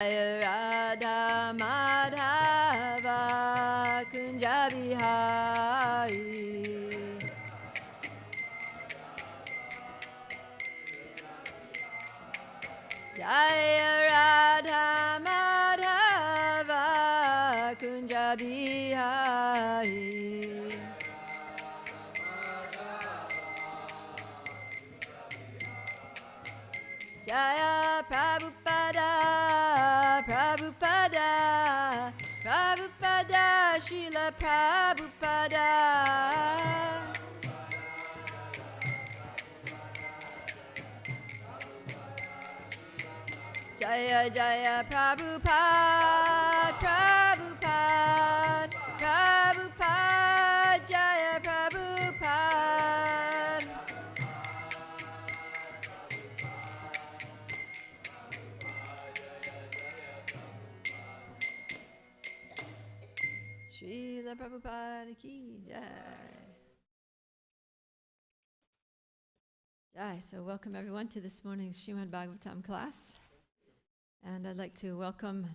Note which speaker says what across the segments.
Speaker 1: Radha Madhava Kunja Bihari Jaya Radha Madhava Kunja Bihari Jaya Prabhupada Prabhupada Prabhupada Srila Prabhupada Jaya Jaya Prabhupada Prabhupada Prabhupada Jaya Prabhupada Srila Prabhupada ki jai. Jai. So welcome everyone to this morning's Srimad Bhagavatam class. And I'd like to welcome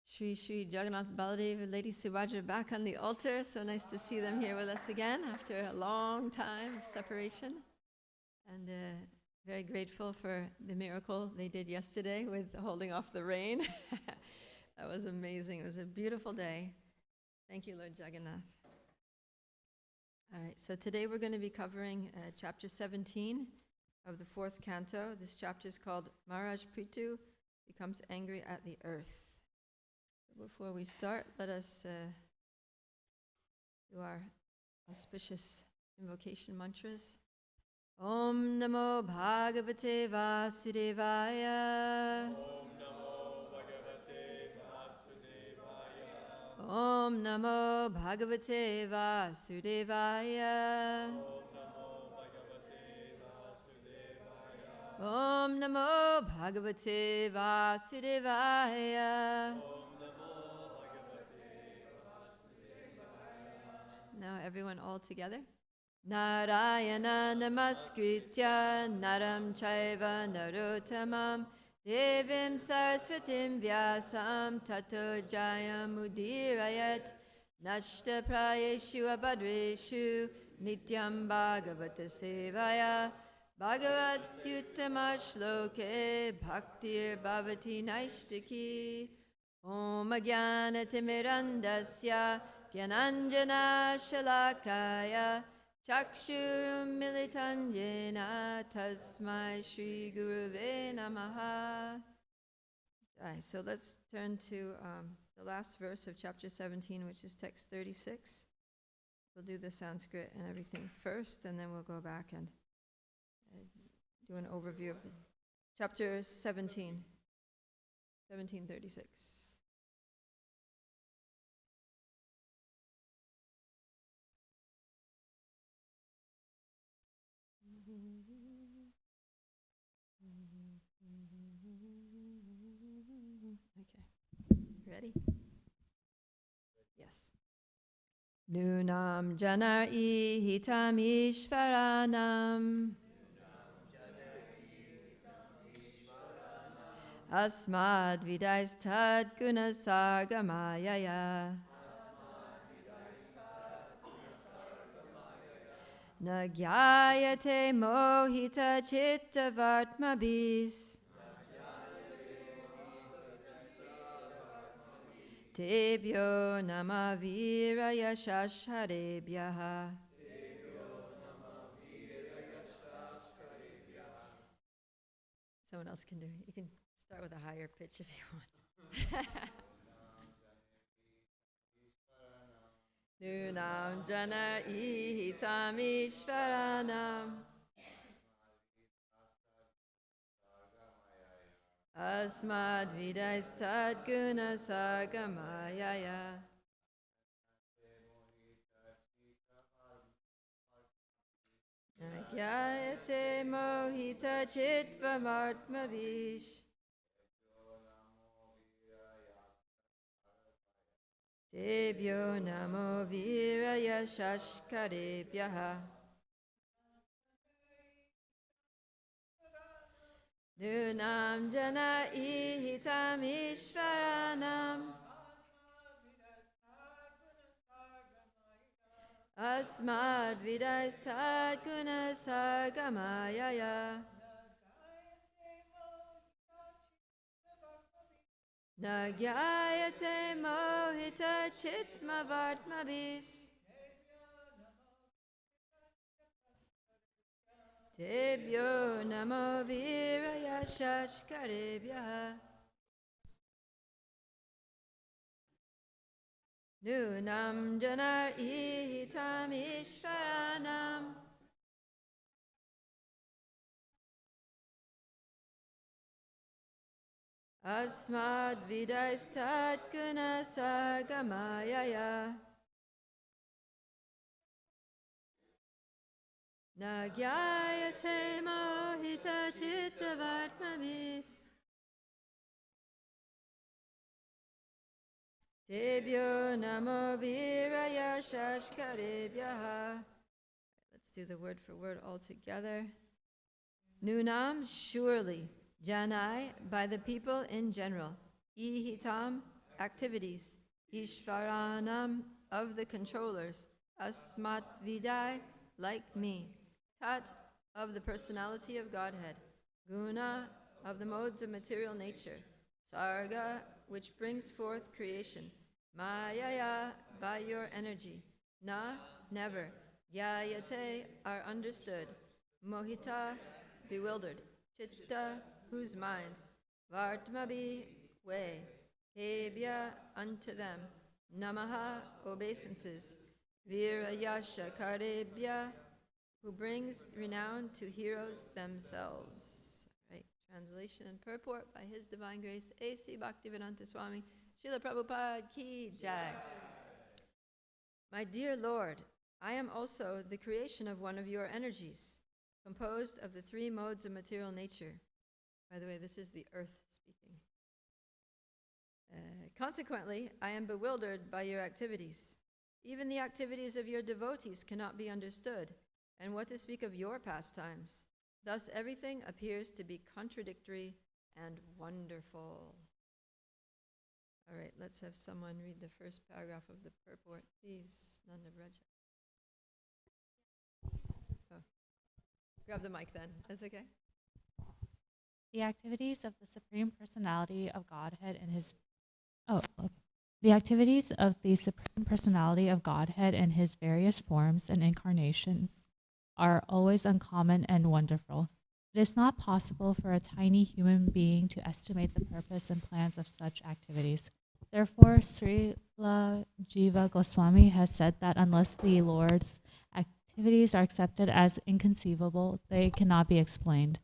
Speaker 1: Sri Jagannath Baladev and Lady Subhadra back on the altar. So nice to see them here with us again after a long time of separation. And very grateful for the miracle they did yesterday with holding off the rain. That was amazing. It was a beautiful day. Thank you, Lord Jagannath. All right, so today we're going to be covering chapter 17 of the 4th canto. This chapter is called Maharaj Prithu Becomes Angry at the Earth. Before we start, let us do our auspicious invocation mantras. Om Namo Bhagavate Vasudevaya. Om Namo Bhagavate Vasudevaya. Om Namo Bhagavate Vasudevaya. Now everyone all together. Narayana Namaskritya Naram Chaiva Narottamam Devim Saraswatim Vyasam Tato Jayam Udirayat Nashta Prayeshu Abhadreshu Nityam Bhagavata Sevaya Bhagavat Yuttama Shloke Bhaktir Bhavati Naishtaki Om Jnana Timirandasya Gyananjana Shalakaya Chakshurum Militanjena Tasmai Shri Guruve Namaha. So let's turn to the last verse of chapter 17, which is text 36. We'll do the Sanskrit and everything first, and then we'll go back and do an overview of the chapter 17, 1736. Okay, ready? Yes. Nunam janar hitam ishvaranam asmad vidaistad gunasargamayaya Nagyayate mohita chitta vartmabis Tebhyo namavira yashasharebhyaha. Someone else can do it. You can start with a higher pitch if you want. Nunam jana ihitam ishvaranam Asmad vidaistad guna sargamayaya Nagyayate mohita chitvamartmavish Tebhyo namo viraya shashkarebhyaha Nunam jana ihitam ishvaranam asmad vidaistad guna sargamayaya Nagyayate mohita chitmavartmabis Tebyo namo viraya shashkarebhya Nunam jana ihitam ishvaranam Asmad vidaistad guna sargamayaya Nagyayate mohita chittavartmabis Tebyo namo viraya shashkarebhya. Let's do the word for word all together. Nunam, surely. Janai, by the people in general. Ihitam, activities. Ishvaranam, of the controllers. Asmat vidai, like me. Tat, of the personality of Godhead. Guna, of the modes of material nature. Sarga, which brings forth creation. Mayaya, by your energy. Na, never. Yayate, are understood. Mohita, bewildered. Chitta, whose minds. Vartmabi, way. Hebya, unto them. Namaha, obeisances. Virayasha karebhya, who brings renown to heroes themselves. Right. Translation and purport by His Divine Grace, A.C. Bhaktivedanta Swami, Srila Prabhupada Ki Jai. My dear Lord, I am also the creation of one of your energies, composed of the three modes of material nature. By the way, this is the earth speaking. Consequently, I am bewildered by your activities. Even the activities of your devotees cannot be understood, and what to speak of your pastimes. Thus, everything appears to be contradictory and wonderful. All right, let's have someone read the first paragraph of the purport, please. Nanda Braja. Oh, grab the mic then. That's okay.
Speaker 2: The activities of the Supreme Personality of Godhead and His The activities of the Supreme Personality of Godhead and His various forms and incarnations are always uncommon and wonderful. It is not possible for a tiny human being to estimate the purpose and plans of such activities. Therefore, Srila Jiva Goswami has said that unless the Lord's activities are accepted as inconceivable, they cannot be explained.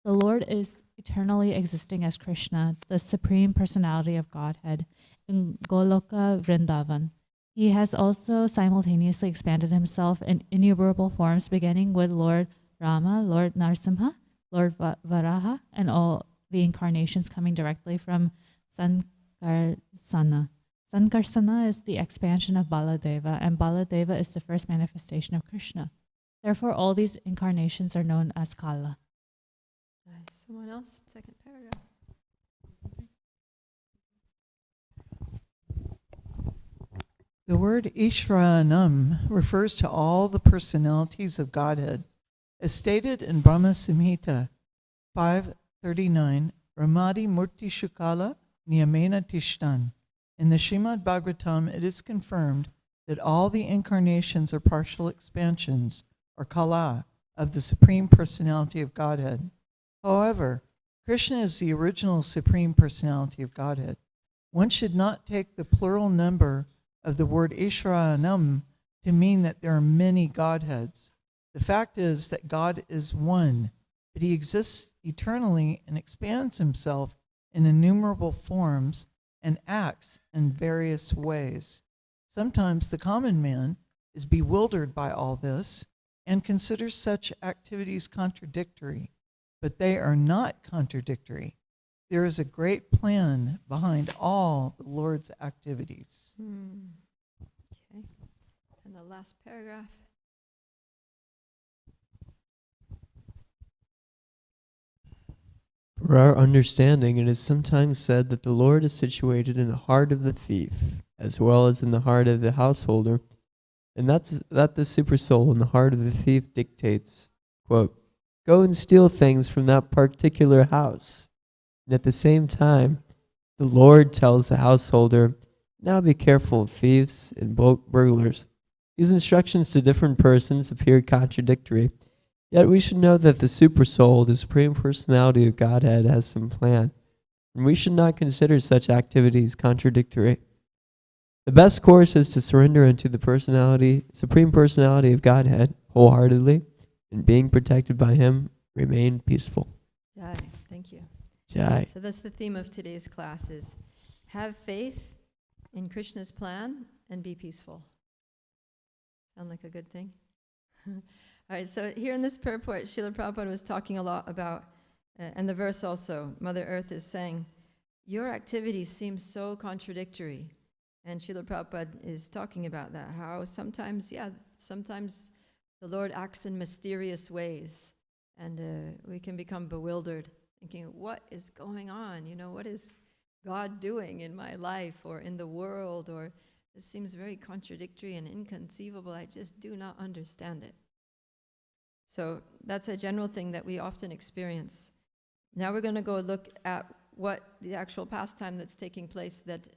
Speaker 2: The Lord is eternally existing as Krishna, the Supreme Personality of Godhead, in Goloka Vrindavan. He has also simultaneously expanded himself in innumerable forms, beginning with Lord Rama, Lord Narsimha, Lord Varaha, and all the incarnations coming directly from Sankarsana. Sankarsana is the expansion of Baladeva, and Baladeva is the first manifestation of Krishna. Therefore, all these incarnations are known as Kala.
Speaker 1: Someone else? Second paragraph.
Speaker 3: The word Ishvaranam refers to all the personalities of Godhead. As stated in Brahma Samhita 5:39, Ramadi Murti Shukala Niyamena Tishtan. In the Srimad Bhagavatam, it is confirmed that all the incarnations are partial expansions, or kala, of the Supreme Personality of Godhead. However, Krishna is the original Supreme Personality of Godhead. One should not take the plural number of the word Ishvaranam to mean that there are many Godheads. The fact is that God is one, but He exists eternally and expands Himself in innumerable forms and acts in various ways. Sometimes the common man is bewildered by all this and considers such activities contradictory, but they are not contradictory. There is a great plan behind all the Lord's activities.
Speaker 1: Okay. And the last paragraph.
Speaker 4: For our understanding, it is sometimes said that the Lord is situated in the heart of the thief, as well as in the heart of the householder, and that the supersoul in the heart of the thief dictates, quote, go and steal things from that particular house. And at the same time, the Lord tells the householder, now be careful of thieves and burglars. These instructions to different persons appear contradictory, yet we should know that the supersoul, the Supreme Personality of Godhead, has some plan, and we should not consider such activities contradictory. The best course is to surrender unto the Supreme Personality of Godhead wholeheartedly, and being protected by Him, remain peaceful.
Speaker 1: Jai, thank you.
Speaker 4: Jai.
Speaker 1: So that's the theme of today's class is have faith in Krishna's plan and be peaceful. Sound like a good thing? All right, so here in this purport, Srila Prabhupada was talking a lot about, and the verse also, Mother Earth is saying, your activities seem so contradictory. And Srila Prabhupada is talking about that, how sometimes the Lord acts in mysterious ways, and we can become bewildered, thinking, what is going on? You know, what is God doing in my life or in the world? Or this seems very contradictory and inconceivable. I just do not understand it. So that's a general thing that we often experience. Now we're going to go look at what the actual pastime that's taking place that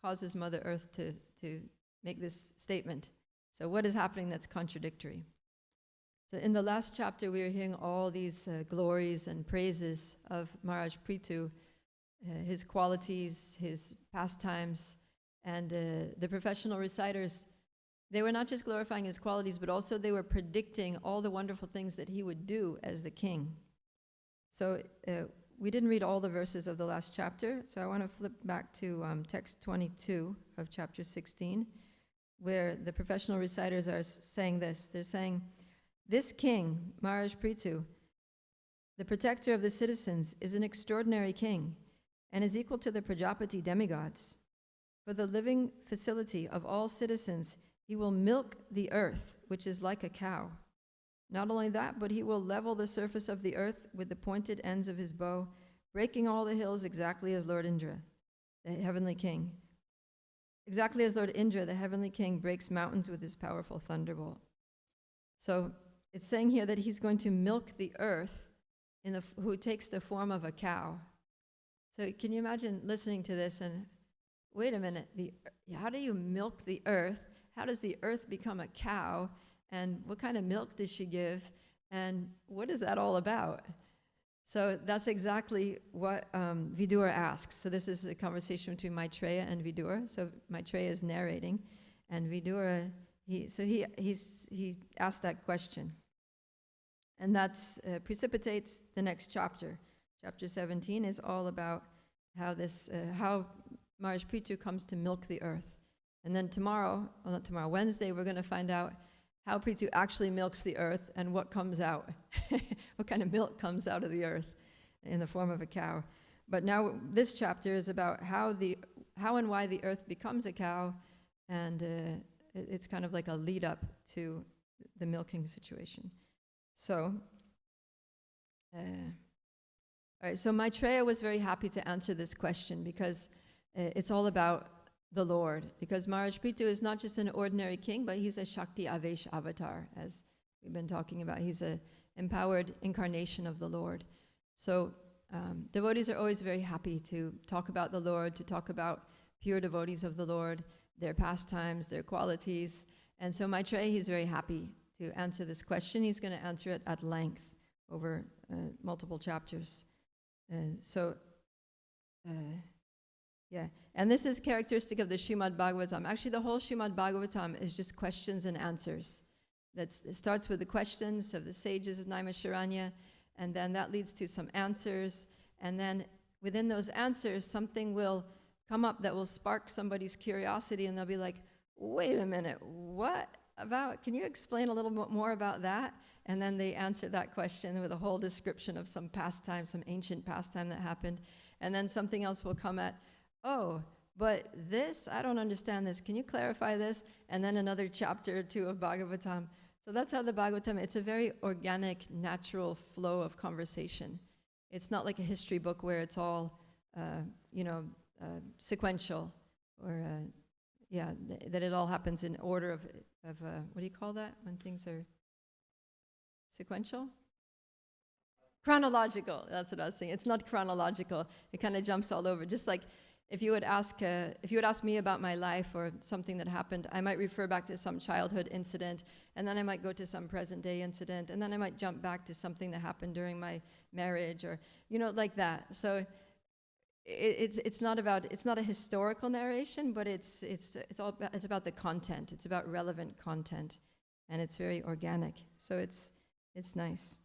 Speaker 1: causes Mother Earth to make this statement. So what is happening that's contradictory? So in the last chapter, we were hearing all these glories and praises of Maharaj Prithu, his qualities, his pastimes, and the professional reciters. They were not just glorifying his qualities, but also they were predicting all the wonderful things that he would do as the king. So we didn't read all the verses of the last chapter, so I want to flip back to text 22 of chapter 16, where the professional reciters are saying this. They're saying, this king, Maharaj Prithu, the protector of the citizens, is an extraordinary king and is equal to the Prajapati demigods. For the living facility of all citizens, he will milk the earth, which is like a cow. Not only that, but he will level the surface of the earth with the pointed ends of his bow, breaking all the hills exactly as Lord Indra, the heavenly king. Exactly as Lord Indra, the heavenly king, breaks mountains with his powerful thunderbolt. So it's saying here that he's going to milk the earth, who takes the form of a cow. So can you imagine listening to this and, wait a minute, how do you milk the earth? How does the earth become a cow? And what kind of milk does she give? And what is that all about? So that's exactly what Vidura asks. So this is a conversation between Maitreya and Vidura. So Maitreya is narrating, and Vidura, he asked that question. And that precipitates the next chapter. Chapter 17 is all about how Maharaj Prithu comes to milk the earth. And then Wednesday, we're going to find out how Prithu actually milks the earth and what comes out. What kind of milk comes out of the earth in the form of a cow. But now this chapter is about how and why the earth becomes a cow, and it's kind of like a lead up to the milking situation. So, all right, so Maitreya was very happy to answer this question because it's all about the Lord, because Maharaj Prithu is not just an ordinary king, but he's a Shakti Avesh avatar, as we've been talking about. He's an empowered incarnation of the Lord. So devotees are always very happy to talk about the Lord, to talk about pure devotees of the Lord, their pastimes, their qualities. And so Maitreya, he's very happy to answer this question. He's going to answer it at length over multiple chapters. Yeah, and this is characteristic of the Srimad Bhagavatam. Actually, the whole Srimad Bhagavatam is just questions and answers. It starts with the questions of the sages of Naimisharanya, and then that leads to some answers, and then within those answers, something will come up that will spark somebody's curiosity, and they'll be like, wait a minute, can you explain a little bit more about that? And then they answer that question with a whole description of some pastime, some ancient pastime that happened, and then something else will come at, oh, but this, I don't understand this. Can you clarify this? And then another chapter or two of Bhagavatam. So that's how the Bhagavatam, it's a very organic, natural flow of conversation. It's not like a history book where it's all, sequential, or that it all happens in order of what do you call that when things are sequential? Chronological. That's what I was saying. It's not chronological. It kind of jumps all over. Just like if you would ask me about my life or something that happened, I might refer back to some childhood incident, and then I might go to some present day incident, and then I might jump back to something that happened during my marriage, or like that. So it's not a historical narration, but it's about the content. It's about relevant content, and it's very organic. So it's nice.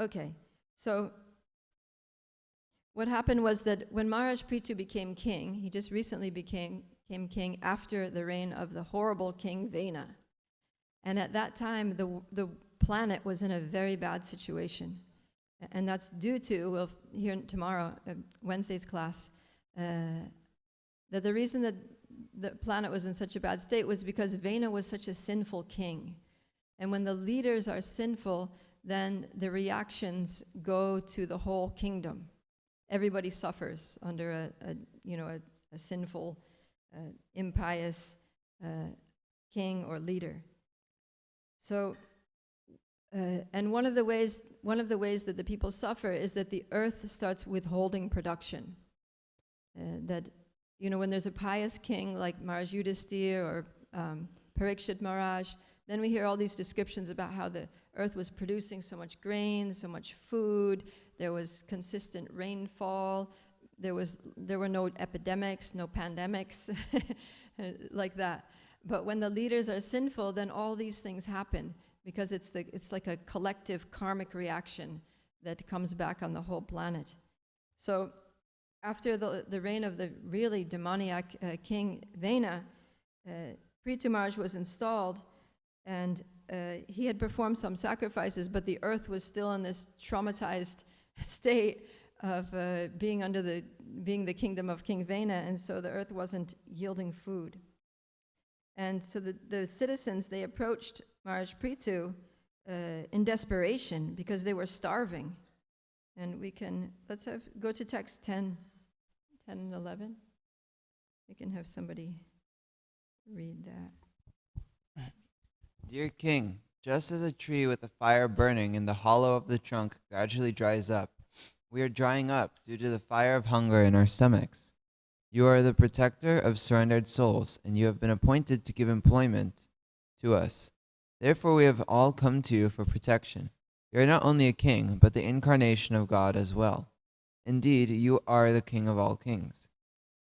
Speaker 1: Okay, so what happened was that when Maharaj Prithu became king, he just recently became king after the reign of the horrible King Vena. And at that time, the planet was in a very bad situation. And that's due to, we'll hear tomorrow, Wednesday's class, that the reason that the planet was in such a bad state was because Vena was such a sinful king. And when the leaders are sinful, then the reactions go to the whole kingdom. Everybody suffers under a sinful, impious king or leader. So, and one of the ways that the people suffer is that the earth starts withholding production. That when there's a pious king like Maharaj Yudhisthira or Parikshit Maharaj, then we hear all these descriptions about how the earth was producing so much grain, so much food. There was consistent rainfall. There were no epidemics, no pandemics, like that. But when the leaders are sinful, then all these things happen because it's like a collective karmic reaction that comes back on the whole planet. So after the reign of the really demoniac King Vena, Prithu Maharaj was installed, and he had performed some sacrifices, but the earth was still in this traumatized state of being the kingdom of King Vena, and so the earth wasn't yielding food. And so the citizens, they approached Maharaj Prithu in desperation because they were starving. And let's go to text 10 and 11. We can have somebody read that.
Speaker 5: Dear King, just as a tree with a fire burning in the hollow of the trunk gradually dries up, we are drying up due to the fire of hunger in our stomachs. You are the protector of surrendered souls, and you have been appointed to give employment to us. Therefore we have all come to you for protection. You are not only a king, but the incarnation of God as well. Indeed, you are the king of all kings.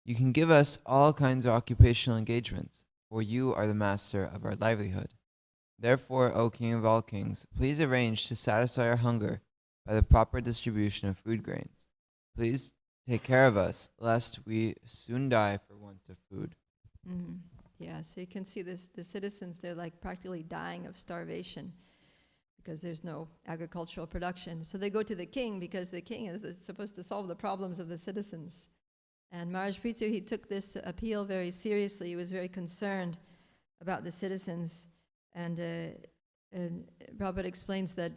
Speaker 5: You can give us all kinds of occupational engagements, for you are the master of our livelihood. Therefore, O King of all kings, please arrange to satisfy our hunger by the proper distribution of food grains. Please take care of us, lest we soon die for want of food.
Speaker 1: Mm-hmm. Yeah, so you can see this, the citizens, they're like practically dying of starvation because there's no agricultural production. So they go to the king because the king is supposed to solve the problems of the citizens. And Maharaj Prithu, he took this appeal very seriously. He was very concerned about the citizens. And Prabhupada explains that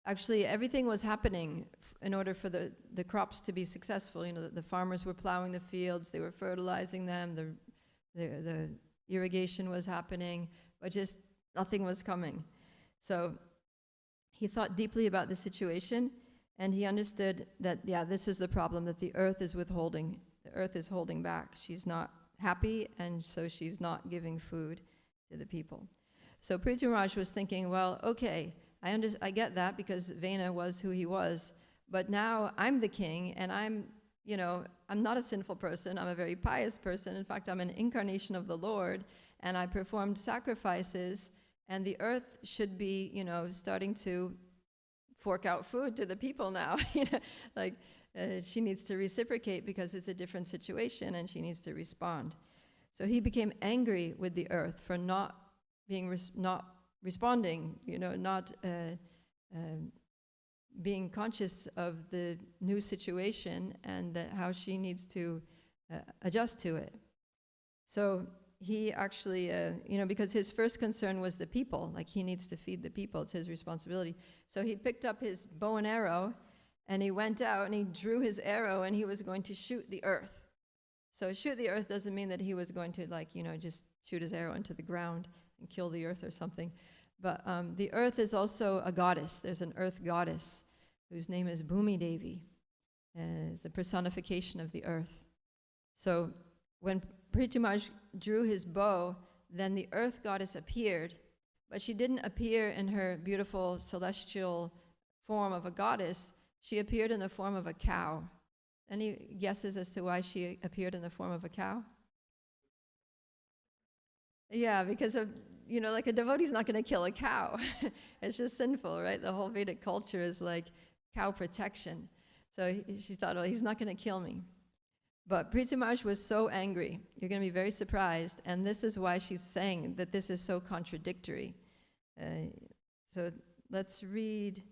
Speaker 1: actually everything was happening in order for the crops to be successful. The farmers were plowing the fields, they were fertilizing them, the irrigation was happening, but just nothing was coming. So he thought deeply about the situation, and he understood that, this is the problem, that the earth is withholding. The earth is holding back. She's not happy, and so she's not giving food to the people. So Prithu Maharaj was thinking, well, okay, I get that because Vena was who he was, but now I'm the king, and I'm not a sinful person. I'm a very pious person. In fact, I'm an incarnation of the Lord, and I performed sacrifices, and the earth should be, starting to fork out food to the people now. She needs to reciprocate because it's a different situation, and she needs to respond. So he became angry with the earth for not responding, not being conscious of the new situation and how she needs to adjust to it. So he actually, because his first concern was the people, like he needs to feed the people, it's his responsibility. So he picked up his bow and arrow, and he went out and he drew his arrow, and he was going to shoot the earth. So shoot the earth doesn't mean that he was going to just shoot his arrow into the ground and kill the earth or something. But the earth is also a goddess. There's an earth goddess whose name is Bhumi Devi. Is the personification of the earth. So when Prithumaj drew his bow, then the earth goddess appeared, but she didn't appear in her beautiful celestial form of a goddess. She appeared in the form of a cow. Any guesses as to why she appeared in the form of a cow? Yeah, because of, like a devotee's not going to kill a cow. It's just sinful, right? The whole Vedic culture is like cow protection. So she thought, well, he's not going to kill me. But Prithumaj was so angry. You're going to be very surprised. And this is why she's saying that this is so contradictory. So let's read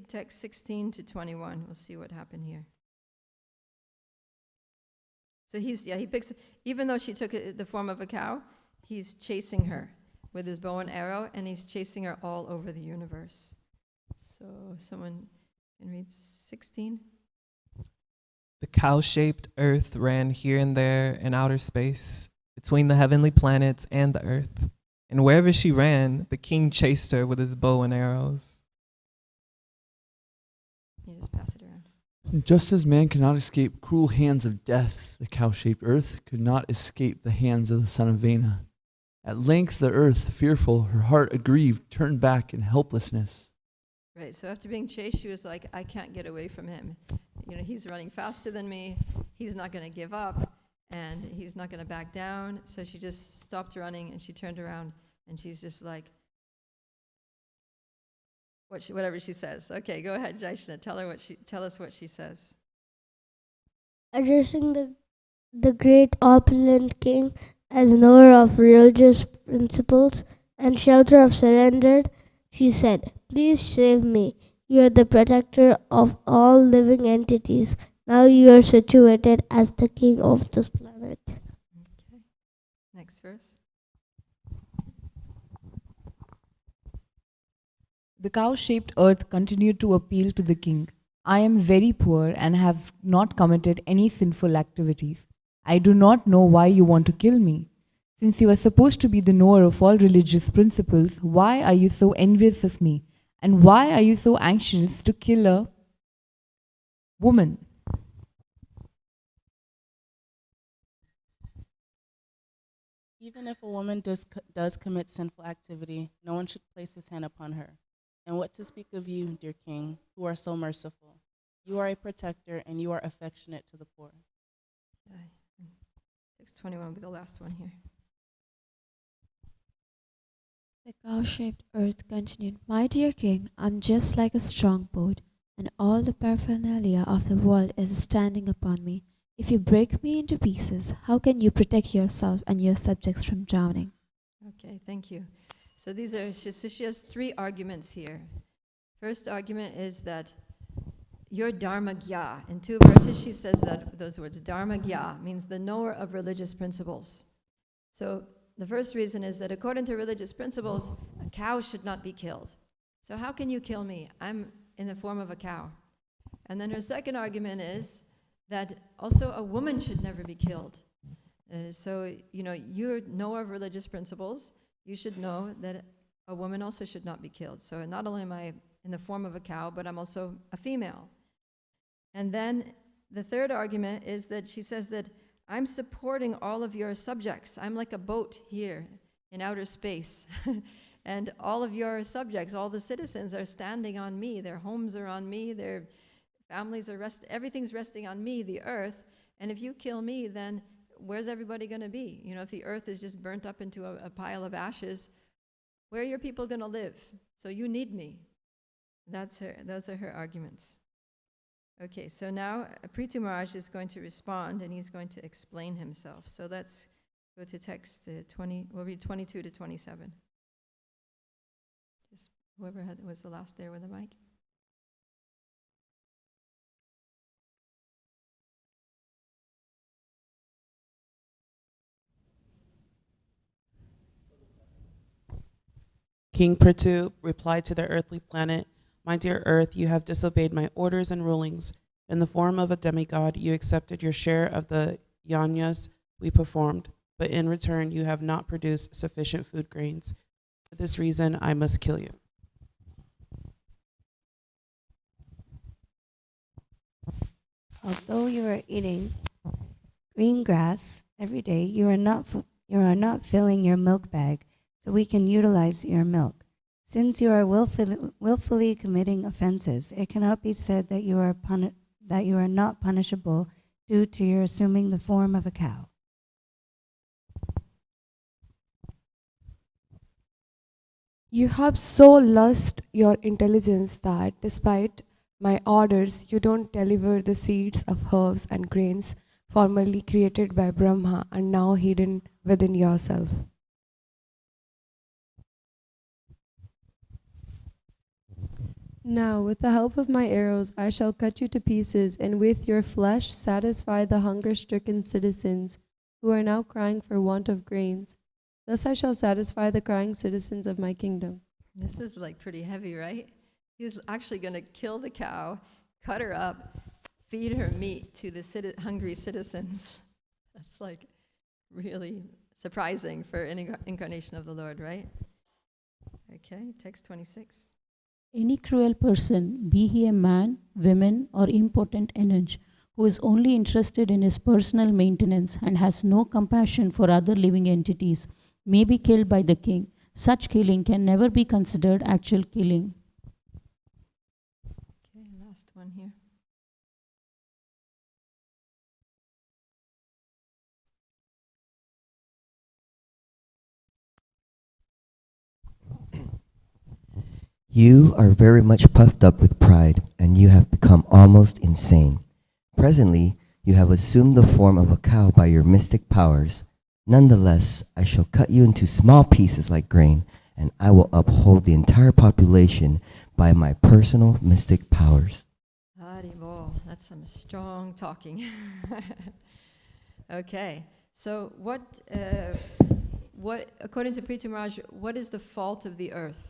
Speaker 1: text 16 to 21. We'll see what happened here. So he picks, even though she took the form of a cow, he's chasing her with his bow and arrow, and he's chasing her all over the universe. So someone can read 16.
Speaker 6: The cow-shaped earth ran here and there in outer space, between the heavenly planets and the earth. And wherever she ran, the king chased her with his bow and arrows.
Speaker 1: You just pass it around.
Speaker 7: Just as man cannot escape cruel hands of death, the cow-shaped earth could not escape the hands of the son of Vena. At length the earth, fearful, her heart aggrieved, turned back in helplessness.
Speaker 1: Right, so after being chased, she was like, I can't get away from him. He's running faster than me. He's not going to give up, and he's not going to back down. So she just stopped running, and she turned around, and she's just like, whatever she says. Okay, go ahead, Jaishna. Tell us what she says.
Speaker 8: Addressing the great opulent king as knower of religious principles and shelter of surrendered, she said, "Please save me. You are the protector of all living entities. Now you are situated as the king of this planet."
Speaker 1: Okay. Next verse.
Speaker 9: The cow-shaped earth continued to appeal to the king. I am very poor and have not committed any sinful activities. I do not know why you want to kill me. Since you are supposed to be the knower of all religious principles, why are you so envious of me? And why are you so anxious to kill a woman?
Speaker 10: Even if a woman does commit sinful activity, no one should place his hand upon her. And what to speak of you, dear king, who are so merciful? You are a protector, and you are affectionate to the poor.
Speaker 1: Text 21 will be the last one here.
Speaker 2: The cow-shaped earth continued, "My dear king, I'm just like a strong boat, and all the paraphernalia of the world is standing upon me. If you break me into pieces, how can you protect yourself and your subjects from drowning?"
Speaker 1: Okay, thank you. So she has three arguments here. First argument is that you're dharmagya. In 2 verses she says that those words, dharmagya, means the knower of religious principles. So the first reason is that according to religious principles, a cow should not be killed. So how can you kill me? I'm in the form of a cow. And then her second argument is that also a woman should never be killed. So, you're knower of religious principles. You should know that a woman also should not be killed. So not only am I in the form of a cow, but I'm also a female. And then the third argument is that she says that I'm supporting all of your subjects. I'm like a boat here in outer space. And all of your subjects, all the citizens are standing on me. Their homes are on me. Their families are everything's resting on me, the earth. And if you kill me, then where's everybody going to be? If the earth is just burnt up into a pile of ashes, where are your people going to live? So you need me. Those are her arguments. Okay, so now Prithumaj is going to respond, and he's going to explain himself. So let's go to text 20. We'll read 22 to 27. Just whoever was the last there with the mic.
Speaker 11: King Prithu replied to the earthly planet, "My dear Earth, you have disobeyed my orders and rulings. In the form of a demigod, you accepted your share of the yajnas we performed, but in return, you have not produced sufficient food grains. For this reason, I must kill you."
Speaker 12: Although you are eating green grass every day, you are not filling your milk bag, so we can utilize your milk. Since you are willfully committing offenses, it cannot be said that you are not punishable due to your assuming the form of a cow.
Speaker 13: You have so lost your intelligence that despite my orders, you don't deliver the seeds of herbs and grains formerly created by Brahma and now hidden within yourself.
Speaker 14: Now, with the help of my arrows, I shall cut you to pieces, and with your flesh satisfy the hunger-stricken citizens who are now crying for want of grains. Thus I shall satisfy the crying citizens of my kingdom.
Speaker 1: This is like pretty heavy, right? He's actually going to kill the cow, cut her up, feed her meat to the hungry citizens. That's like really surprising for an incarnation of the Lord, right? Okay, text 26.
Speaker 15: Any cruel person, be he a man, woman, or impotent eunuch, who is only interested in his personal maintenance and has no compassion for other living entities, may be killed by the king. Such killing can never be considered actual killing.
Speaker 1: Okay, last one here.
Speaker 16: You are very much puffed up with pride, and you have become almost insane. Presently, you have assumed the form of a cow by your mystic powers. Nonetheless, I shall cut you into small pieces like grain, and I will uphold the entire population by my personal mystic powers.
Speaker 1: Haribol, that's some strong talking. Okay, so what, according to Prithu Maharaj, what is the fault of the earth?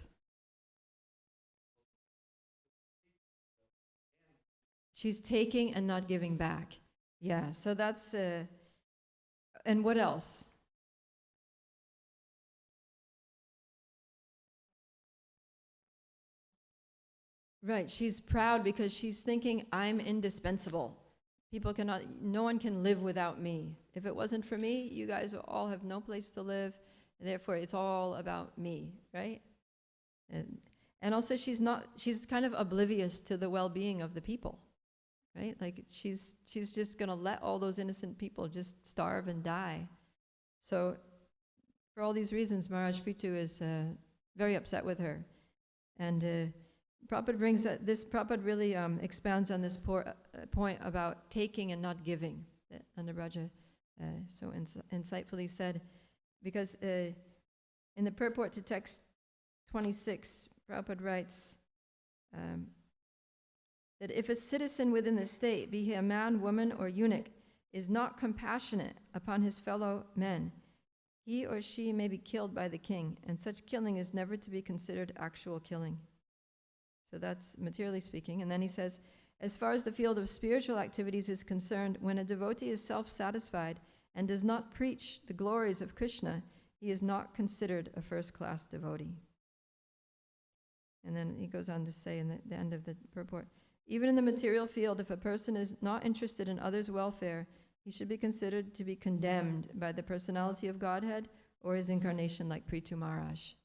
Speaker 1: She's taking and not giving back. Yeah, so that's, and what else? Right, she's proud because she's thinking, I'm indispensable. No one can live without me. If it wasn't for me, you guys all have no place to live, and therefore it's all about me, right? And also she's kind of oblivious to the well-being of the people. Right? Like she's just going to let all those innocent people just starve and die. So for all these reasons, Maharaj Prithu is very upset with her. And Prabhupada really expands on this point about taking and not giving, that Annabraja so insightfully said. Because in the purport to text 26, Prabhupada writes, that if a citizen within the state, be he a man, woman, or eunuch, is not compassionate upon his fellow men, he or she may be killed by the king, and such killing is never to be considered actual killing. So that's materially speaking. And then he says, as far as the field of spiritual activities is concerned, when a devotee is self-satisfied and does not preach the glories of Krishna, he is not considered a first-class devotee. And then he goes on to say in the end of the purport, even in the material field, if a person is not interested in others' welfare, he should be considered to be condemned by the personality of Godhead or his incarnation like Prithu Maharaj.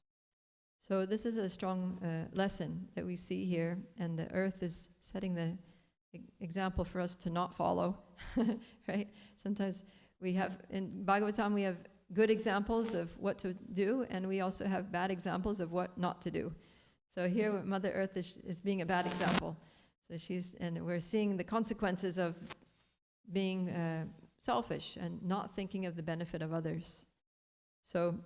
Speaker 1: So this is a strong lesson that we see here, and the earth is setting the example for us to not follow, right? Sometimes in Bhagavatam, we have good examples of what to do, and we also have bad examples of what not to do. So here, Mother Earth is being a bad example. So and we're seeing the consequences of being selfish and not thinking of the benefit of others. So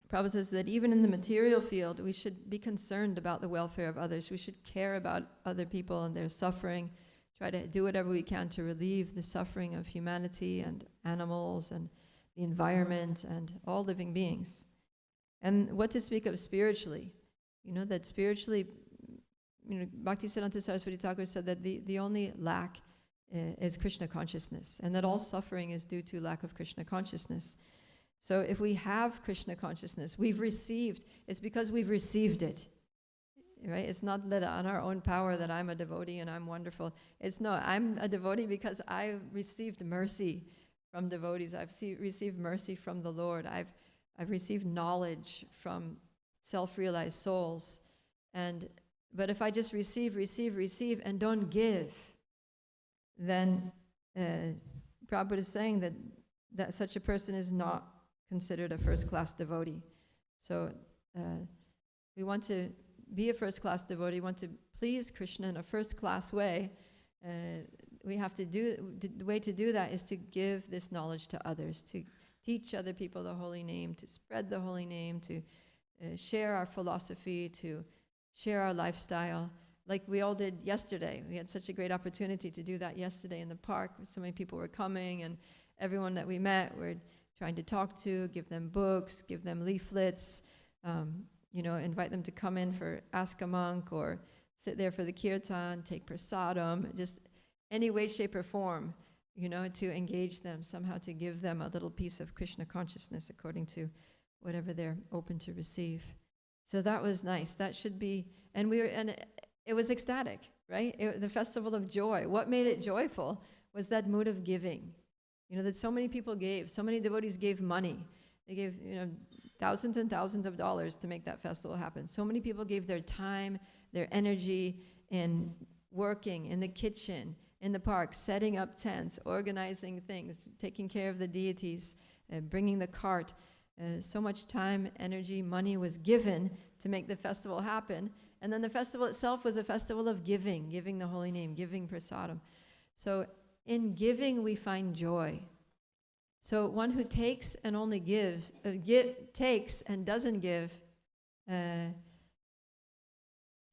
Speaker 1: Prabhupada says that even in the material field, we should be concerned about the welfare of others. We should care about other people and their suffering, try to do whatever we can to relieve the suffering of humanity and animals and the environment and all living beings. And what to speak of spiritually? You know, that spiritually, you know, Bhaktisiddhanta Saraswati Thakur said that the only lack is Krishna consciousness, and that all suffering is due to lack of Krishna consciousness. So if we have Krishna consciousness, we've received, it's because we've received it, right? It's not that on our own power that I'm a devotee and I'm wonderful. It's no, I'm a devotee because I received mercy from devotees. I've received mercy from the Lord. I've received knowledge from self-realized souls. But if I just receive, and don't give, then Prabhupada is saying that such a person is not considered a first-class devotee. So we want to be a first-class devotee, want to please Krishna in a first-class way. We have to the way to do that is to give this knowledge to others, to teach other people the holy name, to spread the holy name, to share our philosophy, to share our lifestyle, like we all did yesterday. We had such a great opportunity to do that yesterday in the park. So many people were coming, and everyone that we met, we're trying to talk to, give them books, give them leaflets, invite them to come in for Ask a Monk or sit there for the kirtan, take prasadam, just any way, shape, or form, to engage them, somehow to give them a little piece of Krishna consciousness according to whatever they're open to receive. So that was nice. That should be, and it was ecstatic, right? The festival of joy. What made it joyful was that mood of giving. That so many people gave, so many devotees gave money. They gave, thousands and thousands of dollars to make that festival happen. So many people gave their time, their energy in working in the kitchen, in the park, setting up tents, organizing things, taking care of the deities, bringing the cart. So much time, energy, money was given to make the festival happen. And then the festival itself was a festival of giving the holy name, giving prasadam. So in giving, we find joy. So one who takes and only gives, takes and doesn't give,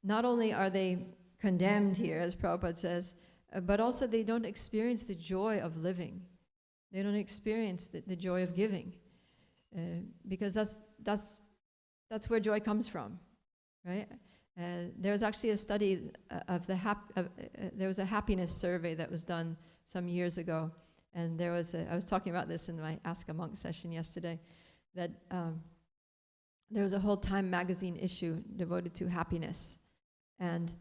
Speaker 1: not only are they condemned here, as Prabhupada says, but also they don't experience the joy of living. They don't experience the joy of giving, because that's where joy comes from, right? There was actually a study of there was a happiness survey that was done some years ago, and I was talking about this in my Ask a Monk session yesterday, that there was a whole Time magazine issue devoted to happiness, and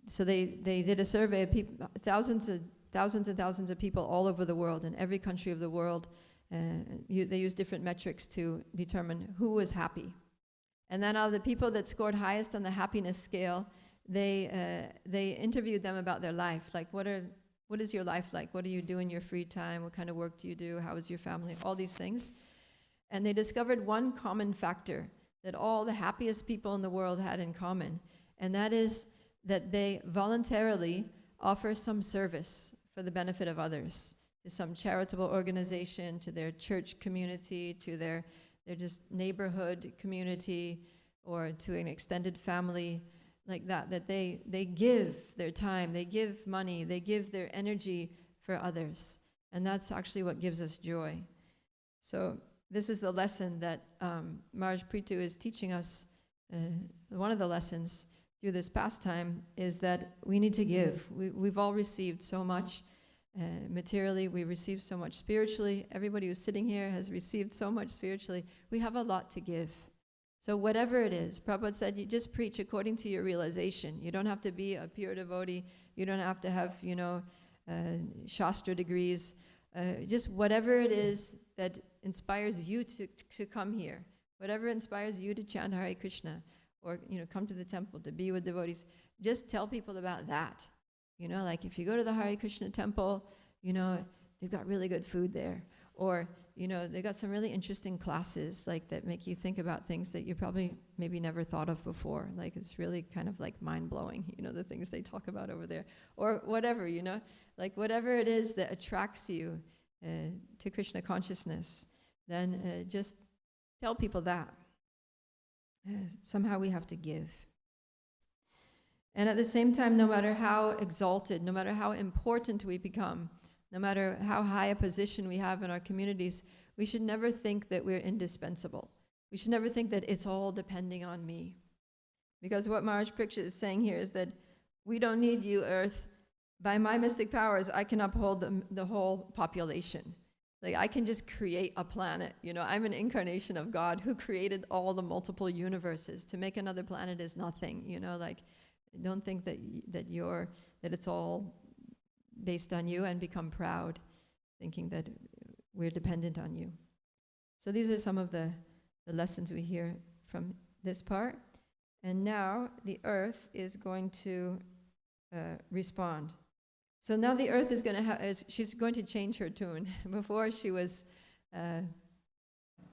Speaker 1: so they did a survey of people, thousands and thousands of people all over the world, in every country of the world. They used different metrics to determine who was happy. And then out of the people that scored highest on the happiness scale, they interviewed them about their life. Like, what is your life like? What do you do in your free time? What kind of work do you do? How is your family? All these things. And they discovered one common factor that all the happiest people in the world had in common, and that is that they voluntarily offer some service for the benefit of others, to some charitable organization, to their church community, to their just neighborhood community, or to an extended family, like that they give their time, they give money, they give their energy for others. And that's actually what gives us joy. So this is the lesson that Maharaj Prithu is teaching us. One of the lessons through this pastime is that we need to give. We've all received so much materially, we received so much spiritually. Everybody who's sitting here has received so much spiritually. We have a lot to give. So whatever it is, Prabhupada said, you just preach according to your realization. You don't have to be a pure devotee. You don't have to have, Shastra degrees. Just whatever it is that inspires you to come here. Whatever inspires you to chant Hare Krishna, or come to the temple to be with devotees. Just tell people about that. Like if you go to the Hare Krishna temple, they've got really good food there. Or, they've got some really interesting classes, like that make you think about things that you probably maybe never thought of before. Like it's really kind of like mind-blowing, the things they talk about over there. Or whatever, like whatever it is that attracts you to Krishna consciousness, then just tell people that. Somehow we have to give. And at the same time, no matter how exalted, no matter how important we become, no matter how high a position we have in our communities, we should never think that we're indispensable. We should never think that it's all depending on me. Because what Maharaj Priksha is saying here is that we don't need you, Earth. By my mystic powers, I can uphold the whole population. Like, I can just create a planet. You know, I'm an incarnation of God who created all the multiple universes. To make another planet is nothing. You know, like, don't think that it's all based on you and become proud, thinking that we're dependent on you. So these are some of the lessons we hear from this part. And now the Earth is going to respond. So now the Earth is going to she's going to change her tune. Before she was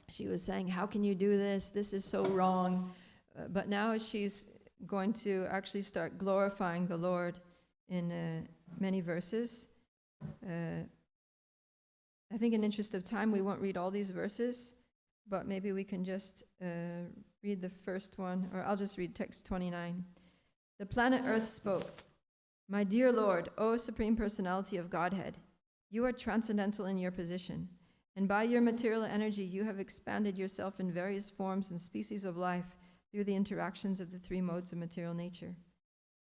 Speaker 1: saying, "How can you do this? This is so wrong." But now she's going to actually start glorifying the Lord in many verses. I think in interest of time, we won't read all these verses, but maybe we can just read the first one, or I'll just read text 29. The planet Earth spoke. My dear Lord, O Supreme Personality of Godhead, you are transcendental in your position, and by your material energy you have expanded yourself in various forms and species of life through the interactions of the three modes of material nature.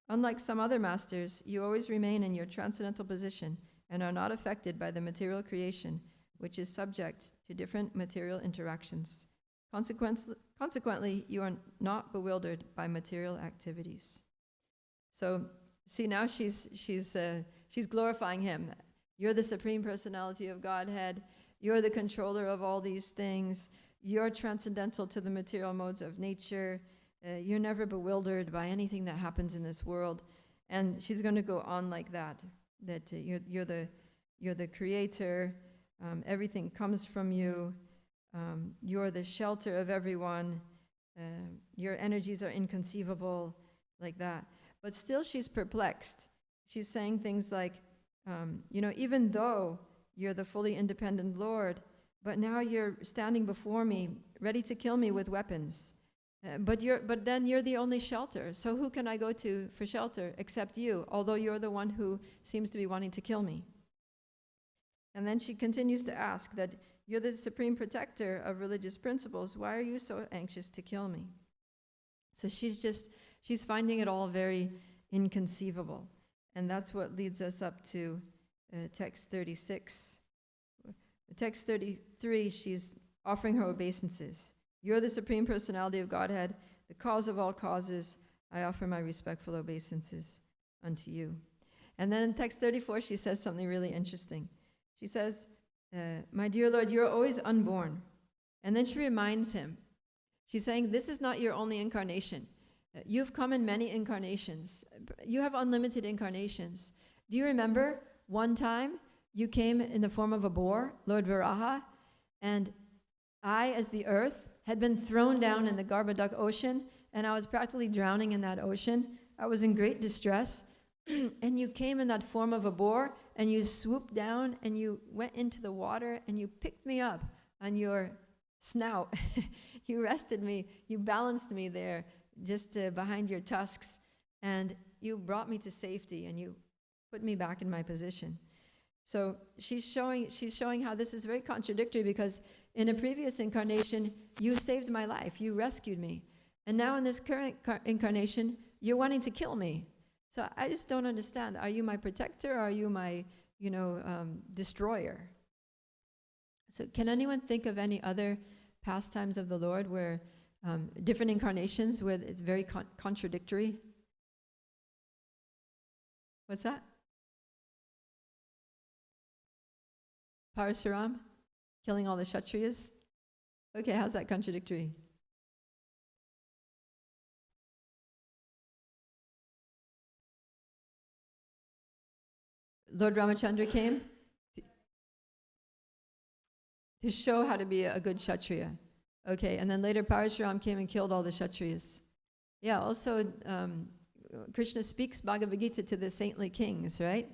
Speaker 1: Unlike some other masters, you always remain in your transcendental position and are not affected by the material creation, which is subject to different material interactions. Consequently, you are not bewildered by material activities. So, see, now she's glorifying him. You're the Supreme Personality of Godhead. You're the controller of all these things. You're transcendental to the material modes of nature. You're never bewildered by anything that happens in this world. And she's going to go on like that. That you're the creator. Everything comes from you. You're the shelter of everyone. Your energies are inconceivable, like that. But still she's perplexed. She's saying things like, even though you're the fully independent Lord, but now you're standing before me, ready to kill me with weapons. But then you're the only shelter. So who can I go to for shelter except you, although you're the one who seems to be wanting to kill me? And then she continues to ask that you're the supreme protector of religious principles. Why are you so anxious to kill me? So she's finding it all very inconceivable. And that's what leads us up to text 36. Text 33, she's offering her obeisances. You're the Supreme Personality of Godhead, the cause of all causes. I offer my respectful obeisances unto you. And then in text 34, she says something really interesting. She says, my dear Lord, you're always unborn. And then she reminds him. She's saying, this is not your only incarnation. You've come in many incarnations. You have unlimited incarnations. Do you remember one time you came in the form of a boar, Lord Varaha, and I, as the earth, had been thrown down in the Garbhodak ocean, and I was practically drowning in that ocean. I was in great distress, and you came in that form of a boar, and you swooped down, and you went into the water, and you picked me up on your snout. You rested me, you balanced me there, just behind your tusks, and you brought me to safety, and you put me back in my position. So she's showing how this is very contradictory, because in a previous incarnation, you saved my life, you rescued me. And now in this current incarnation, you're wanting to kill me. So I just don't understand. Are you my protector, or are you my, destroyer? So can anyone think of any other pastimes of the Lord where different incarnations where it's very contradictory? What's that? Parashuram? Killing all the Kshatriyas? Okay, how's that contradictory? Lord Ramachandra came to show how to be a good Kshatriya. Okay, and then later Parashuram came and killed all the Kshatriyas. Yeah, also Krishna speaks Bhagavad Gita to the saintly kings, right?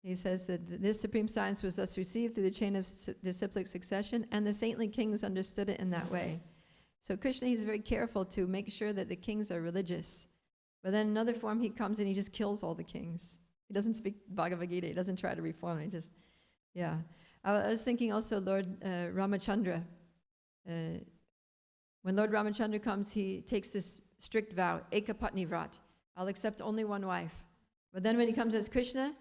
Speaker 1: He says that this supreme science was thus received through the chain of disciplic succession, and the saintly kings understood it in that way. So Krishna, he's very careful to make sure that the kings are religious. But then in another form, he comes and he just kills all the kings. He doesn't speak Bhagavad Gita. He doesn't try to reform. He just, yeah. I was thinking also Lord Ramachandra. when Lord Ramachandra comes, he takes this strict vow, Ekapatni Vrat. I'll accept only one wife. But then when he comes as Krishna,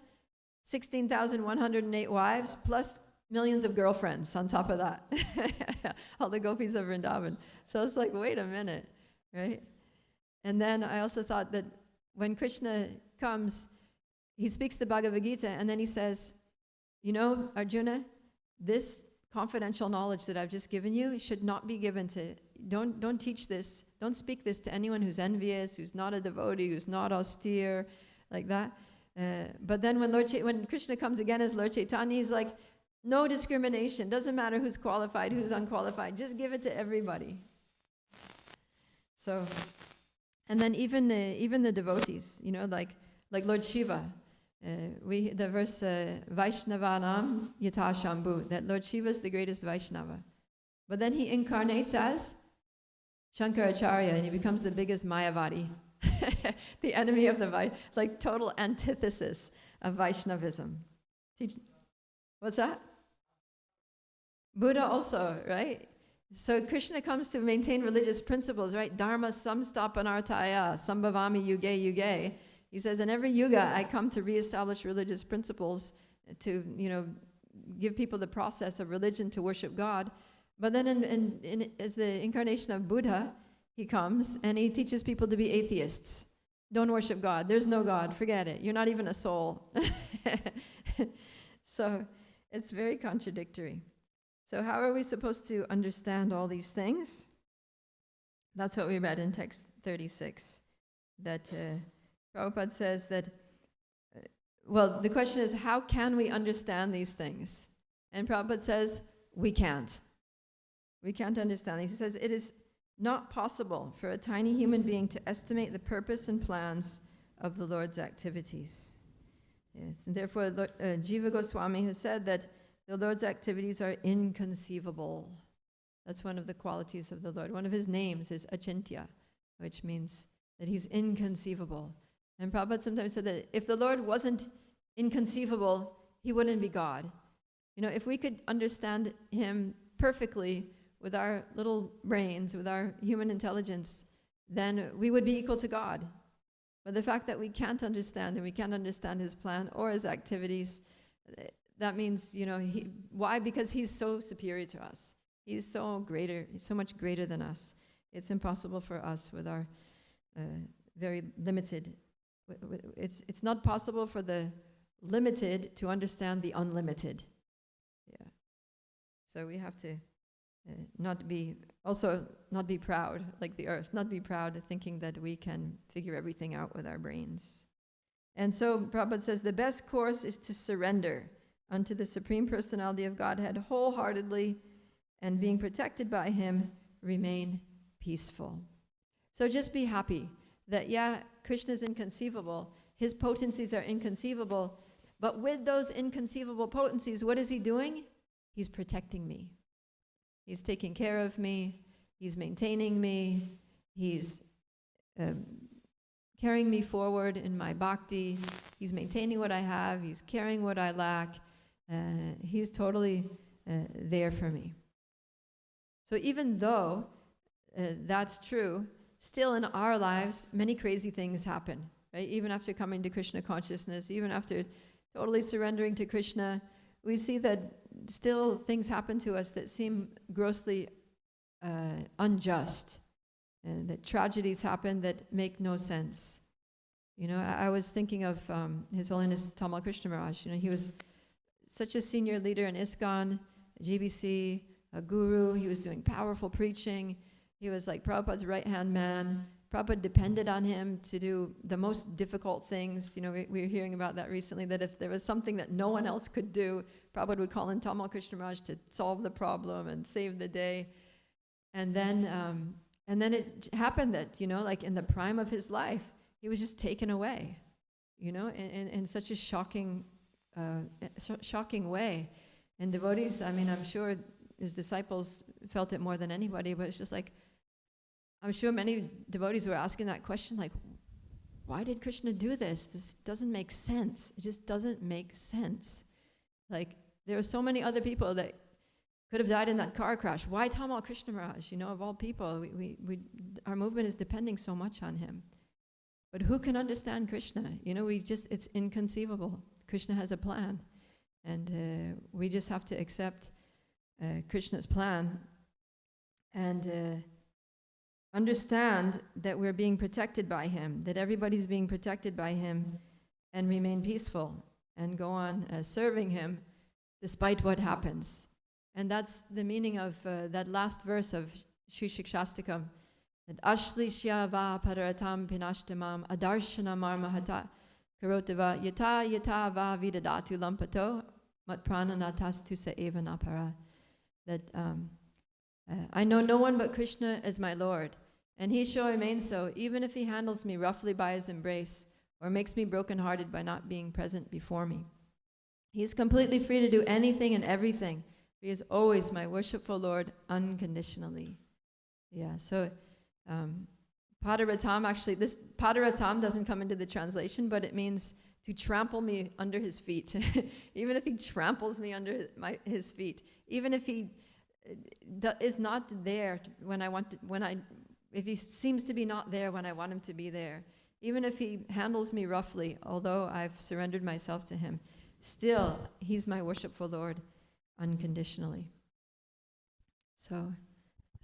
Speaker 1: 16,108 wives plus millions of girlfriends on top of that. All the gopis of Vrindavan. So it's like, wait a minute, right? And then I also thought that when Krishna comes, he speaks the Bhagavad Gita, and then he says, you know, Arjuna, this confidential knowledge that I've just given you should not be given to, don't teach this, don't speak this to anyone who's envious, who's not a devotee, who's not austere, like that. But then when Krishna comes again as Lord Chaitanya, he's like, no discrimination, doesn't matter who's qualified, who's unqualified, just give it to everybody. So, and then even the devotees, you know, like Lord Shiva, the verse Vaishnavanam Yata Shambhu, that Lord Shiva is the greatest Vaishnava. But then he incarnates as Shankaracharya, and he becomes the biggest Mayavadi, the enemy of the like total antithesis of Vaishnavism. What's that? Buddha also, right? So Krishna comes to maintain religious principles, right? Dharma samstapanartaya, sambhavami yuge yuge. He says, in every yuga, I come to reestablish religious principles to, you know, give people the process of religion to worship God. But then as the incarnation of Buddha, he comes and he teaches people to be atheists. Don't worship God. There's no God. Forget it. You're not even a soul. So it's very contradictory. So how are we supposed to understand all these things? That's what we read in text 36. That Prabhupada says that, well, the question is, how can we understand these things? And Prabhupada says, we can't. We can't understand these. He says, it is not possible for a tiny human being to estimate the purpose and plans of the Lord's activities. Yes, and therefore, Jiva Goswami has said that the Lord's activities are inconceivable. That's one of the qualities of the Lord. One of his names is Achintya, which means that he's inconceivable. And Prabhupada sometimes said that if the Lord wasn't inconceivable, he wouldn't be God. You know, if we could understand him perfectly with our little brains, with our human intelligence, then we would be equal to God. But the fact that we can't understand him, we can't understand his plan or his activities, that means, you know, why? Because he's so superior to us. He's so greater, he's so much greater than us. It's impossible for us with our very limited, it's not possible for the limited to understand the unlimited. Yeah. So we have to not be proud like the earth, not be proud thinking that we can figure everything out with our brains. And so Prabhupada says the best course is to surrender unto the Supreme Personality of Godhead wholeheartedly, and being protected by him, remain peaceful. So just be happy that, yeah, Krishna is inconceivable, his potencies are inconceivable, but with those inconceivable potencies, what is he doing? He's protecting me. He's taking care of me. He's maintaining me. He's carrying me forward in my bhakti. He's maintaining what I have. He's carrying what I lack. He's totally there for me. So even though that's true, still in our lives, many crazy things happen, right? Even after coming to Krishna consciousness, even after totally surrendering to Krishna, we see that still things happen to us that seem grossly unjust, and that tragedies happen that make no sense. You know, I was thinking of His Holiness Tamal Krishna Maharaj. You know, he was such a senior leader in ISKCON, GBC, a guru. He was doing powerful preaching. He was like Prabhupada's right-hand man. Prabhupada depended on him to do the most difficult things. You know, we were hearing about that recently, that if there was something that no one else could do, Prabhupada would call in Tamal Krishna Maharaj to solve the problem and save the day. And then it happened that, you know, like in the prime of his life, he was just taken away, you know, in such a shocking way. And devotees, I mean, I'm sure his disciples felt it more than anybody, but it's just like, I'm sure many devotees were asking that question, like, why did Krishna do this? This doesn't make sense. It just doesn't make sense. Like, there are so many other people that could have died in that car crash. Why Tamal Krishna Maharaj? Of all people, our movement is depending so much on him. But who can understand Krishna? It's inconceivable. Krishna has a plan. And we just have to accept Krishna's plan and understand that we're being protected by him, that everybody's being protected by him, and remain peaceful and go on serving him despite what happens. And that's the meaning of that last verse of Sri Shikshastakam, that Ashlishya va pararatam pinashtamam adarshana marmahata karotava yata va vidadatu lampato matprananatas sa eva napara. That I know no one but Krishna as my Lord, and he shall remain so, even if he handles me roughly by his embrace or makes me brokenhearted by not being present before me. He is completely free to do anything and everything. He is always my worshipful Lord unconditionally. Yeah, so Padaratam, actually, this Padaratam doesn't come into the translation, but it means to trample me under his feet. Even if he tramples me under his feet, even if he is not there if he seems to be not there when I want him to be there, even if he handles me roughly, although I've surrendered myself to him, still he's my worshipful Lord unconditionally. So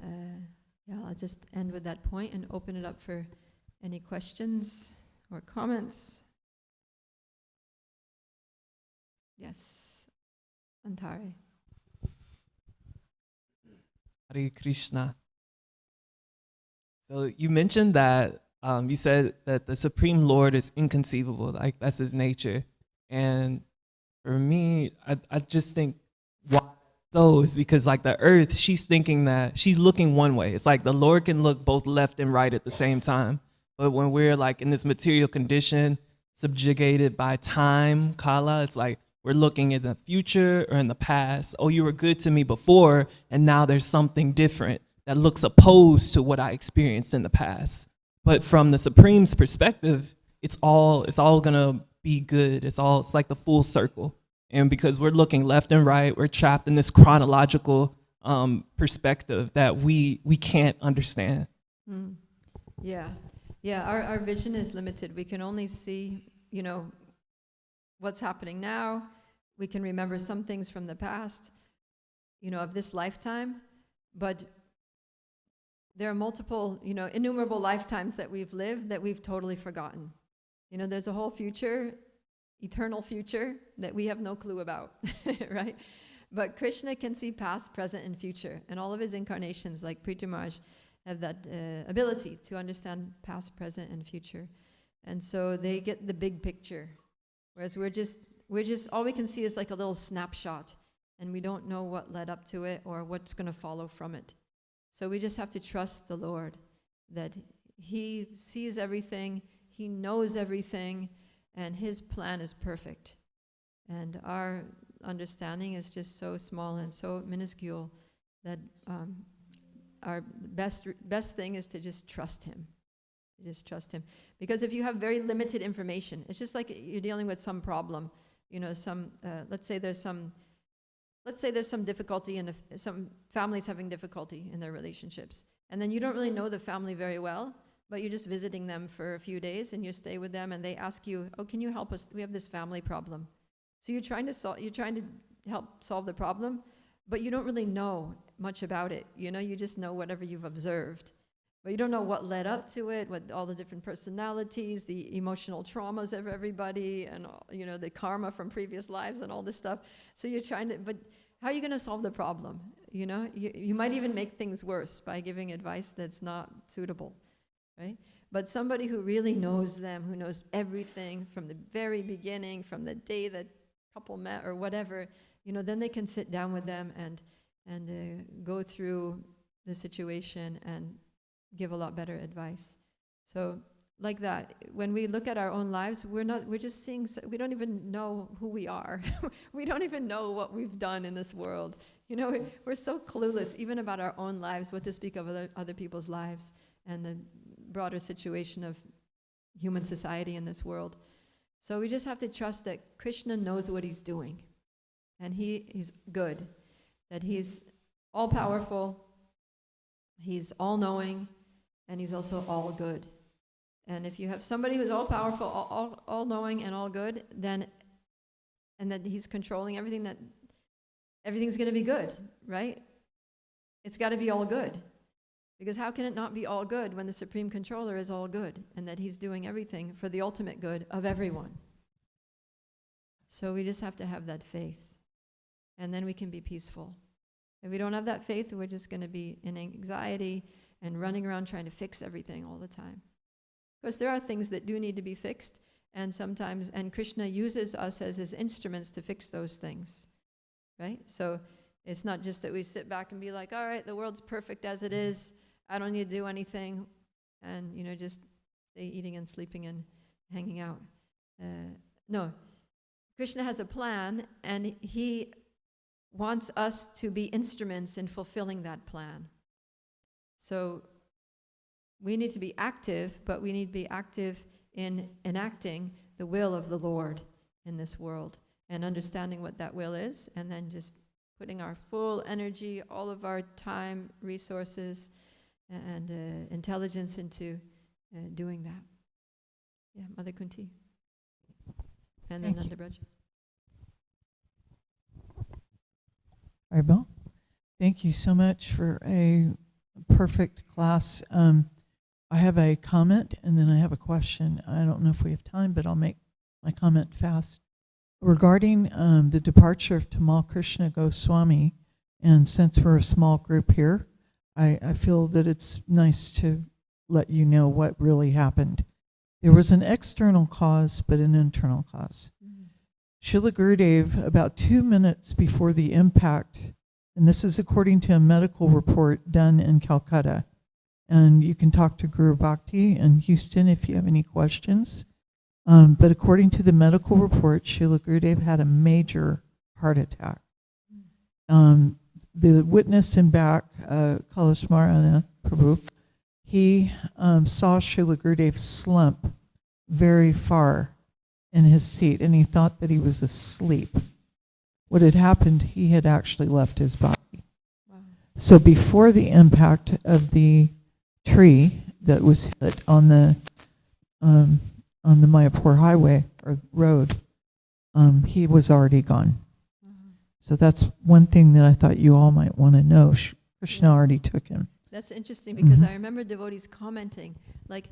Speaker 1: I'll just end with that point and open it up for any questions or comments. Yes, Antare.
Speaker 6: Hare Krishna. So you mentioned that you said that the Supreme Lord is inconceivable, like that's his nature. And for me, I just think why so is because like the earth, she's thinking that she's looking one way. It's like the Lord can look both left and right at the same time. But when we're like in this material condition, subjugated by time, kala, it's like we're looking in the future or in the past. Oh, you were good to me before, and now there's something different that looks opposed to what I experienced in the past. But from the Supreme's perspective, it's all gonna be good. It's like the full circle. And because we're looking left and right, we're trapped in this chronological perspective that we can't understand.
Speaker 1: Yeah, our vision is limited. We can only see, what's happening now. We can remember some things from the past, of this lifetime, but there are multiple, innumerable lifetimes that we've lived that we've totally forgotten. There's a whole future, eternal future, that we have no clue about, right? But Krishna can see past, present, and future. And all of his incarnations, like Priti Maharaj, have that ability to understand past, present, and future. And so they get the big picture. Whereas we're just, all we can see is like a little snapshot. And we don't know what led up to it or what's going to follow from it. So we just have to trust the Lord, that he sees everything, he knows everything, and his plan is perfect. And our understanding is just so small and so minuscule that our best thing is to just trust him. Just trust him. Because if you have very limited information, it's just like you're dealing with some problem. Let's say there's some difficulty in some families having difficulty in their relationships. And then you don't really know the family very well, but you're just visiting them for a few days and you stay with them and they ask you, oh, can you help us? We have this family problem. So you're trying to help solve the problem, but you don't really know much about it. You just know whatever you've observed. But you don't know what led up to it, what all the different personalities, the emotional traumas of everybody, and the karma from previous lives and all this stuff. So you're but how are you going to solve the problem? You might even make things worse by giving advice that's not suitable, right? But somebody who really knows them, who knows everything from the very beginning, from the day that couple met or whatever, then they can sit down with them and go through the situation and give a lot better advice. So like that, when we look at our own lives, we're just seeing, we don't even know who we are. We don't even know what we've done in this world. We're so clueless even about our own lives, what to speak of other people's lives and the broader situation of human society in this world. So we just have to trust that Krishna knows what he's doing and he's good. that he's all powerful, he's all knowing, and he's also all good. And if you have somebody who's all powerful, all knowing, and all good, then and that he's controlling everything, that everything's going to be good, right? It's got to be all good. Because how can it not be all good when the Supreme Controller is all good and that he's doing everything for the ultimate good of everyone? So we just have to have that faith. And then we can be peaceful. If we don't have that faith, we're just going to be in anxiety and running around trying to fix everything all the time. Of course, there are things that do need to be fixed, and sometimes, and Krishna uses us as his instruments to fix those things, right? So it's not just that we sit back and be like, all right, the world's perfect as it is. I don't need to do anything, and just stay eating and sleeping and hanging out. No, Krishna has a plan, and he wants us to be instruments in fulfilling that plan. So we need to be active, but we need to be active in enacting the will of the Lord in this world and understanding what that will is, and then just putting our full energy, all of our time, resources, and intelligence into doing that. Yeah, Mother Kunti. And then Nanda Braj.
Speaker 3: Aribel, thank you so much for a perfect class. I have a comment and then I have a question. I don't know if we have time, but I'll make my comment fast. Regarding the departure of Tamal Krishna Goswami, and since we're a small group here, I feel that it's nice to let you know what really happened. There was an external cause, but an internal cause. Srila Gurudev, about 2 minutes before the impact, and this is according to a medical report done in Calcutta, and you can talk to Guru Bhakti in Houston if you have any questions. But according to the medical report, Srila Gurudev had a major heart attack. The witness in back, Kalasmarana Prabhu, he saw Srila Gurudev slump very far in his seat, and he thought that he was asleep. What had happened, he had actually left his body. Wow. So before the impact of the tree that was hit on the Mayapur highway or road, he was already gone. So that's one thing that I thought you all might want to know. Krishna already took him.
Speaker 1: That's interesting because I remember devotees commenting, like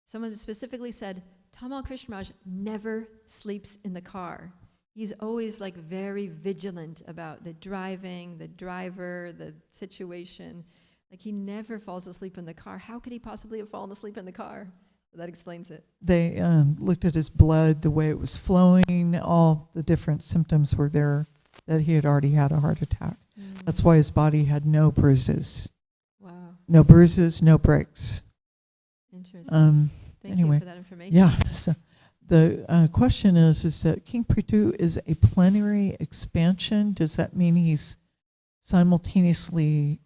Speaker 1: someone specifically said, Tamal Krishnaraj never sleeps in the car. He's always like very vigilant about the driving, the driver, the situation. Like he never falls asleep in the car. How could he possibly have fallen asleep in the car? So that explains it.
Speaker 3: They looked at his blood, the way it was flowing, all the different symptoms were there that he had already had a heart attack. That's why his body had no bruises.
Speaker 1: Wow.
Speaker 3: No bruises, no breaks.
Speaker 1: Interesting. Thank you for that information.
Speaker 3: Yeah. So the question is that King Prithu is a plenary expansion. Does that mean he's simultaneously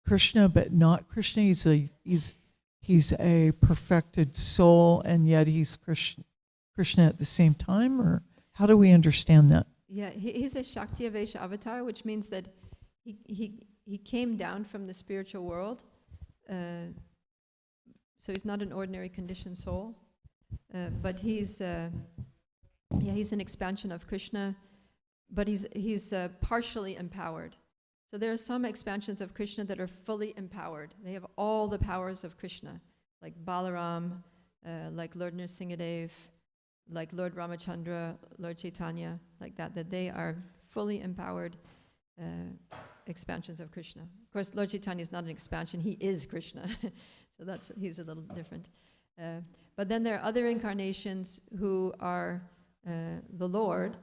Speaker 3: Krishna but not Krishna? He's a perfected soul and yet he's Krishna at the same time, or how do we understand that?
Speaker 1: Yeah, he's a Shakti-Avesha avatar, which means that he came down from the spiritual world. So he's not an ordinary conditioned soul, but he's an expansion of Krishna, but he's partially empowered. So there are some expansions of Krishna that are fully empowered. They have all the powers of Krishna, like Balaram, like Lord Nrsingadev, like Lord Ramachandra, Lord Chaitanya, like that they are fully empowered expansions of Krishna. Of course, Lord Chaitanya is not an expansion, he is Krishna. So he's a little different. But then there are other incarnations who are the Lord,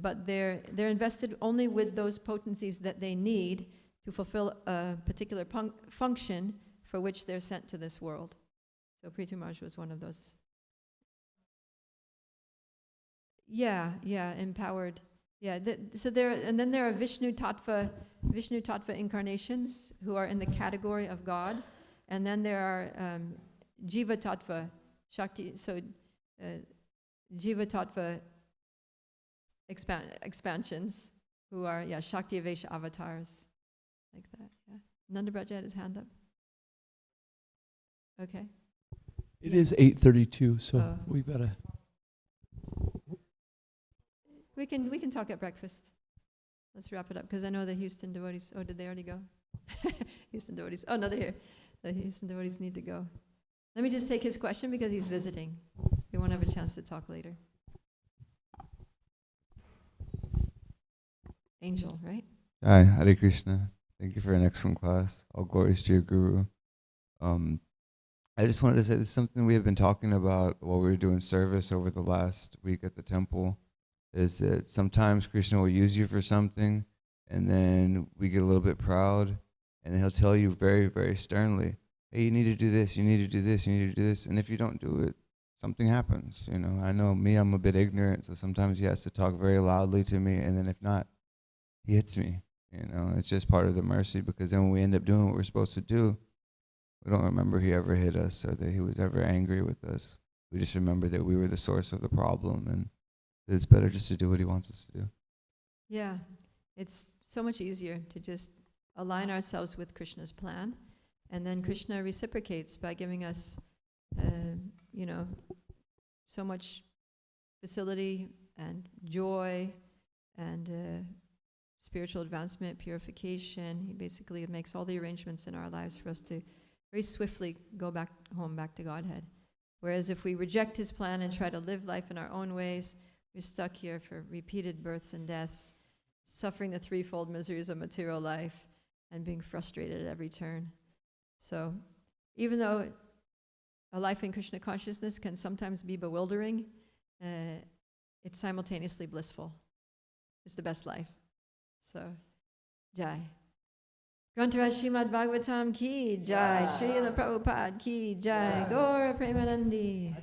Speaker 1: but they're invested only with those potencies that they need to fulfill a particular function for which they're sent to this world. So Prithu Maharaj was one of those. Yeah, empowered. Yeah, then there are Vishnu Tattva incarnations who are in the category of God, and then there are Jiva Tattva Shakti. So Jiva Tattva expansions who are, Shakti Avesha avatars, like that, yeah. Nandabraj had his hand up. Okay.
Speaker 7: It is 8:32, so
Speaker 1: Oh.
Speaker 7: we've got to.
Speaker 1: We can talk at breakfast. Let's wrap it up, because I know the Houston devotees, did they already go? Houston devotees, no, they're here. The Houston devotees need to go. Let me just take his question because he's visiting. We won't have a chance to talk later. Angel, right?
Speaker 17: Hi, Hare Krishna. Thank you for an excellent class. All glories to your guru. I just wanted to say this is something we have been talking about while we were doing service over the last week at the temple, is that sometimes Krishna will use you for something, and then we get a little bit proud, and then he'll tell you very, very sternly, hey, you need to do this, you need to do this, you need to do this, and if you don't do it, something happens. You know, I know me, I'm a bit ignorant, so sometimes he has to talk very loudly to me, and then if not, he hits me. You know, it's just part of the mercy, because then when we end up doing what we're supposed to do, we don't remember he ever hit us or that he was ever angry with us. We just remember that we were the source of the problem, and that it's better just to do what he wants us to do.
Speaker 1: Yeah, it's so much easier to just align ourselves with Krishna's plan, and then Krishna reciprocates by giving us, so much facility and joy and spiritual advancement, purification. He basically makes all the arrangements in our lives for us to very swiftly go back home, back to Godhead. Whereas if we reject his plan and try to live life in our own ways, we're stuck here for repeated births and deaths, suffering the threefold miseries of material life and being frustrated at every turn. So even though a life in Krishna consciousness can sometimes be bewildering, it's simultaneously blissful. It's the best life. So, Jai. Grantaraj Srimad Bhagavatam ki Jai. Srila Prabhupada ki Jai. Gaura Premanandi.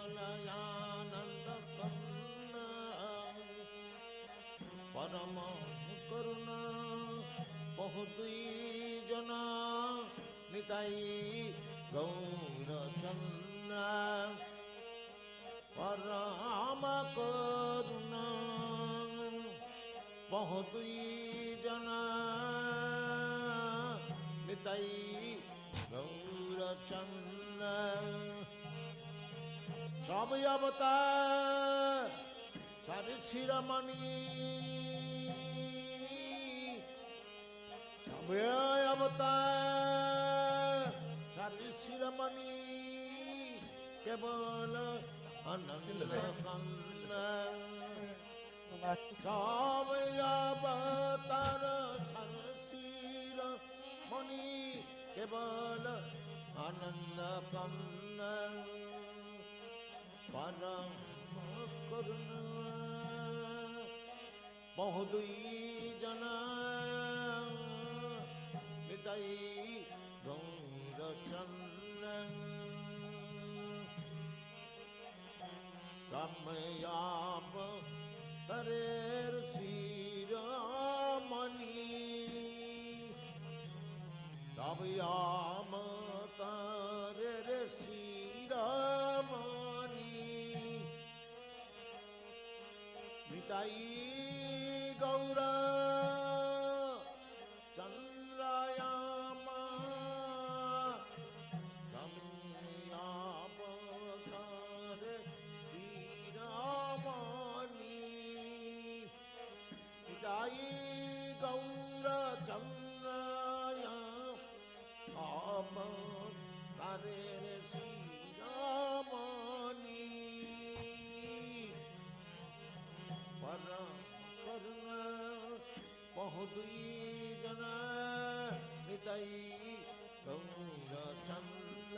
Speaker 18: केवलयानंद करुणा परम करुणा बहुदुई जना निताई गौर चंद्र परम करुणा बहुदुई जना निताई गौर चंद्र सब अवतार सारे शिरोमणि सब अवतार सारे शिरोमणि केवल आनंद कंद सब अवतार सारे शिरोमणि केवल आनंद कंद परम करुणा बहुदुई जना निताई गौर चंद्र तमयाप तरेर शिरोमणि तमयाम तरेर शिरोमणि निताई गौर चंद्रयामा तमयापकारे श्रीरामणि निताई गौर चंद्रयापकारे श्रीरामणि परम करुणा बहुदुई जना निताई गौर चंद्र